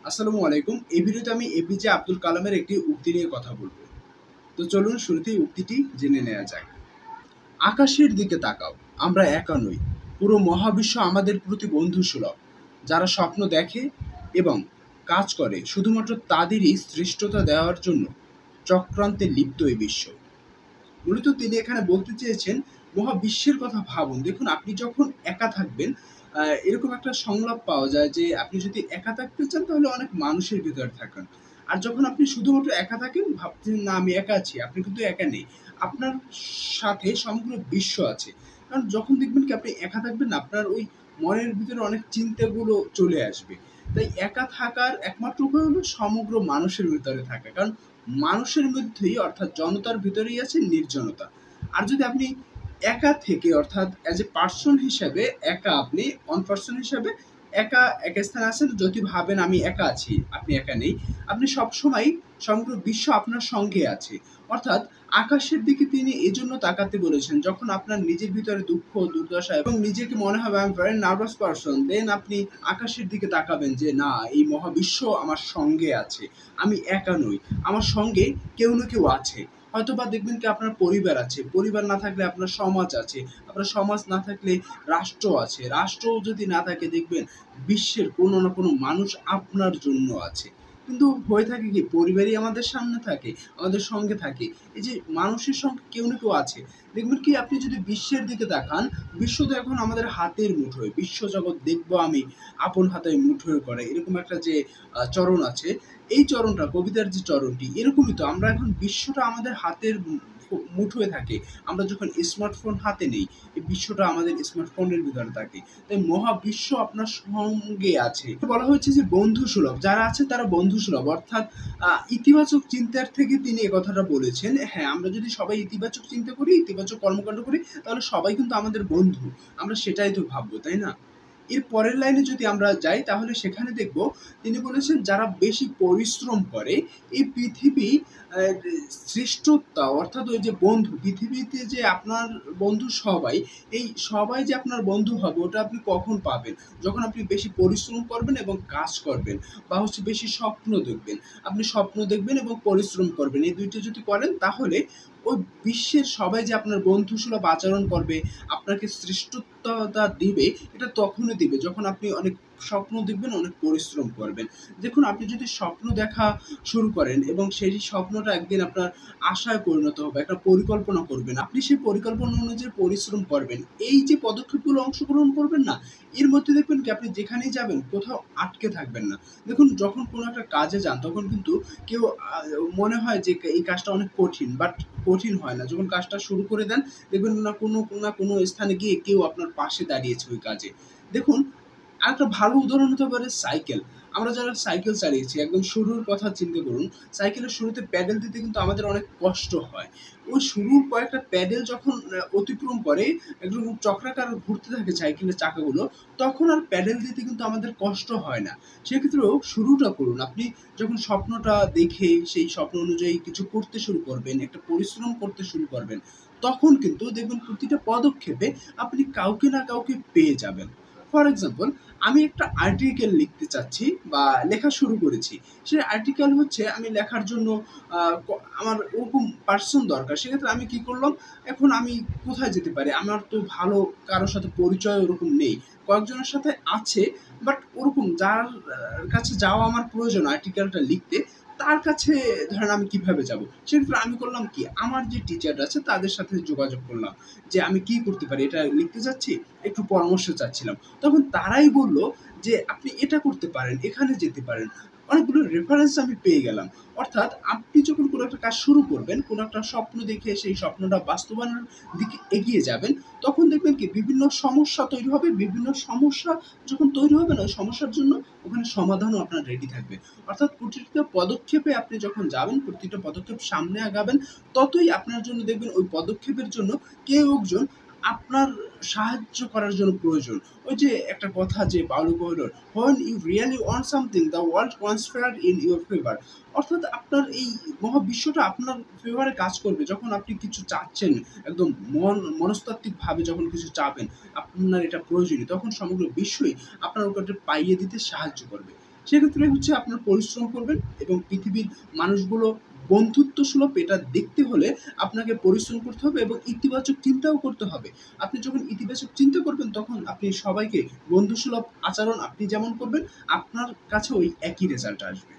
আসসালামু আলাইকুম। এই ভিডিওতে আমি এপিজে আব্দুল কালামের একটি উক্তি নিয়ে কথা বলব। তো চলুন শুরুতেই উক্তিটি জেনে নেওয়া যাক। আকাশের দিকে তাকাও, আমরা একা নই। পুরো মহাবিশ্ব আমাদের প্রতি বন্ধুসুলভ। যারা স্বপ্ন দেখে এবং কাজ করে শুধুমাত্র তাদেরই শ্রেষ্ঠতা দেওয়ার জন্য চক্রান্তে লিপ্ত এই বিশ্ব। মূলত তিনি এখানে বলতে চেয়েছেন মহাবিশ্বের কথা ভাবুন। দেখুন আপনি যখন একা থাকবেন এরকম একটা সংলাপ পাওয়া যায় যে আপনি যদি একা থাকতে চান তাহলে অনেক মানুষের ভিতরে থাকুন। আর যখন আপনি শুধুমাত্র একা থাকেন ভাবছেন না আমি একা আছি, আপনি কিন্তু একা নেই। আপনার সাথে সমগ্র বিশ্ব আছে। কারণ যখন দেখবেন কি আপনি একা থাকবেন না আপনার ওই মনের ভিতরে অনেক চিন্তাগুলো চলে আসবে। তাই একা থাকার একমাত্র উপায় হলো সমগ্র মানুষের ভিতরে থাকা। কারণ মানুষের মধ্যেই অর্থাৎ জনতার ভিতরেই আছে নির্জনতা। আর যদি আপনি একা থেকে অর্থাৎ অ্যাজ এ পার্সন হিসাবে একা আপনি অন পার্সন হিসাবে একা এক স্থানে আছেন, যদি ভাবেন আমি একা আছি, আপনি একা নেই। আপনি সবসময় সমগ্র বিশ্ব আপনার সঙ্গে আছে। অর্থাৎ আকাশের দিকে তিনি এজন্য তাকাতে বলেছেন যখন আপনার নিজের ভিতরে দুঃখ দুর্দশা এবং নিজেকে মনে হবে I am very nervous person, then আপনি আকাশের দিকে তাকাবেন যে না, এই মহাবিশ্ব আমার সঙ্গে আছে, আমি একা নই, আমার সঙ্গে কেউ না কেউ আছে। হয়তোবা দেখবেন কি আপনার পরিবার আছে, পরিবার না থাকলে আপনার সমাজ আছে, আপনার সমাজ না থাকলে রাষ্ট্র আছে, রাষ্ট্র যদি না থাকে দেখবেন বিশ্বের কোনো না কোনো মানুষ আপনার জন্য আছে। কিন্তু হয়ে থাকে কি পরিবারই আমাদের সামনে থাকে, আমাদের সঙ্গে থাকে, এই যে মানুষের সঙ্গে কেউ না কেউ আছে। দেখবেন কি আপনি যদি বিশ্বের দিকে তাকান, বিশ্ব তো এখন আমাদের হাতের মুঠোয়, বিশ্ব জগৎ দেখবো আমি আপন হাতে মুঠোয় করে, এরকম একটা যে চরণ আছে, এই চরণটা কবিতার যে চরণটি এরকমই তো আমরা এখন বিশ্বটা আমাদের হাতের মুঠোয় থাকে। আমরা যখন স্মার্টফোন হাতে নেই এই বিশ্বটা আমাদের স্মার্টফোনের ভিতরে থাকে। তাই মহাবিশ্ব আপনার সঙ্গে আছে। বলা হয়েছে যে বন্ধু সুলভ যারা আছে তারা বন্ধু সুলভ, অর্থাৎ ইতিবাচক চিন্তার থেকে তিনি এ কথাটা বলেছেন। হ্যাঁ, আমরা যদি সবাই ইতিবাচক চিন্তা করি, ইতিবাচক কর্মকাণ্ড করি, তাহলে সবাই কিন্তু আমাদের বন্ধু। আমরা সেটাই তো ভাববো, তাই না? এর পরের লাইনে যদি আমরা যাই তাহলে সেখানে দেখব তিনি বলেছেন যারা বেশি পরিশ্রম করে এই পৃথিবী আহ, শ্রেষ্ঠতা অর্থাৎ ওই যে বন্ধু পৃথিবীতে যে আপনার বন্ধু সবাই, এই সবাই যে আপনার বন্ধু হবে ওটা আপনি কখন পাবেন? যখন আপনি বেশি পরিশ্রম করবেন এবং কাজ করবেন, বা হচ্ছে বেশি স্বপ্ন দেখবেন। আপনি স্বপ্ন দেখবেন এবং পরিশ্রম করবেন, এই দুইটা যদি করেন তাহলে ওই বিশ্বের সবাই যে আপনার বন্ধুসুলভ আচরণ করবে, আপনাকে শ্রেষ্ঠত্বটা দিবে, এটা তখনই দিবে যখন আপনি অনেক স্বপ্ন দেখবেন, অনেক পরিশ্রম করবেন। দেখুন আপনি যদি স্বপ্ন দেখা শুরু করেন এবং সেই স্বপ্নটা একদিন আপনার আশায় পরিণত হবে, একটা পরিকল্পনা করবেন, আপনি সেই পরিকল্পনা অনুযায়ী পরিশ্রম করবেন, এই যে পদক্ষেপগুলো অংশগ্রহণ করবেন না, এর মধ্যে দেখবেন কি আপনি যেখানেই যাবেন কোথাও আটকে থাকবেন না। দেখুন যখন কোনো একটা কাজে যান তখন কিন্তু কেউ মনে হয় যে এই কাজটা অনেক কঠিন, বাট কঠিন হয় না। যখন কাজটা শুরু করে দেন দেখবেন না কোনো স্থানে গিয়ে কেউ আপনার পাশে দাঁড়িয়েছে ওই কাজে। দেখুন আরেকটা ভালো উদাহরণ হতে পারে সাইকেল। আমরা যারা সাইকেল চালিয়েছি একদম শুরুর কথা চিন্তা করুন। সাইকেলের শুরুতে প্যাডেল দিতে কিন্তু আমাদের অনেক কষ্ট হয়। ওই শুরুর কয়েকটা প্যাডেল যখন অতিক্রম করে একদম চক্রাকার ঘুরতে থাকে সাইকেলের চাকাগুলো, তখন আর প্যাডেল দিতে কিন্তু আমাদের কষ্ট হয় না। সেক্ষেত্রেও শুরুটা করুন। আপনি যখন স্বপ্নটা দেখে সেই স্বপ্ন অনুযায়ী কিছু করতে শুরু করবেন, একটা পরিশ্রম করতে শুরু করবেন, তখন কিন্তু দেখবেন প্রতিটা পদক্ষেপে আপনি কাউকে না কাউকে পেয়ে যাবেন। ফর এক্সাম্পল, আমি একটা আর্টিকেল লিখতে চাচ্ছি বা লেখা শুরু করেছি। সেই আর্টিকেল হচ্ছে আমি লেখার জন্য আমার ওরকম পার্সন দরকার। সেক্ষেত্রে আমি কি করলাম, এখন আমি কোথায় যেতে পারি? আমার তো ভালো কারোর সাথে পরিচয় ওরকম নেই। কয়েকজনের সাথে আছে, বাট ওরকম যার কাছে যাওয়া আমার প্রয়োজন আর্টিকেলটা লিখতে, তার কাছে ধরেন আমি কিভাবে যাব? সেক্ষেত্রে আমি করলাম কি, আমার যে টিচার আছে তাদের সাথে যোগাযোগ করলাম যে আমি কি করতে পারি, এটা লিখতে যাচ্ছি, একটু পরামর্শ চাচ্ছিলাম। তখন তারাই বলল যে আপনি এটা করতে পারেন, এখানে যেতে পারেন। অনেকগুলো রেফারেন্স আমি পেয়ে গেলাম। অর্থাৎ আপনি যখন কোনো একটা কাজ শুরু করবেন, কোনো একটা স্বপ্ন দেখে সেই স্বপ্নটা বাস্তবায়নের দিকে এগিয়ে যাবেন, তখন দেখবেন কি বিভিন্ন সমস্যা তৈরি হবে। বিভিন্ন সমস্যা যখন তৈরি হবে না, ওই সমস্যার জন্য ওখানে সমাধানও আপনার রেডি থাকবে। অর্থাৎ প্রতিটা পদক্ষেপে আপনি যখন যাবেন, প্রতিটা পদক্ষেপ সামনে আগাবেন, ততই আপনার জন্য দেখবেন ওই পদক্ষেপের জন্য কেউ একজন আপনার সাহায্য করার জন্য প্রয়োজন। ওই যে একটা কথা যে Paulo কোয়েলোর, "When you really want something, the world conspire in your favor." অর্থাৎ আপনার এই মহাবিশ্বটা আপনার ফেভারে কাজ করবে। যখন আপনি কিছু চাচ্ছেন, একদম মনস্তাত্ত্বিকভাবে যখন কিছু চাবেন, আপনার এটা প্রয়োজনীয়, তখন সমগ্র বিশ্বই আপনার উপর পাইয়ে দিতে সাহায্য করবে। সেক্ষেত্রে হচ্ছে আপনার পরিশ্রম করবেন এবং পৃথিবীর মানুষগুলো বন্ধুত্বসুলভ এটা দেখতে হলে আপনাকে পরিশ্রম করতে হবে এবং ইতিবাচক চিন্তাও করতে হবে। আপনি যখন ইতিবাচক চিন্তা করবেন তখন আপনি সবাইকে বন্ধুসুলভ আচরণ আপনি যেমন করবেন, আপনার কাছেও ওই একই রেজাল্ট আসবে।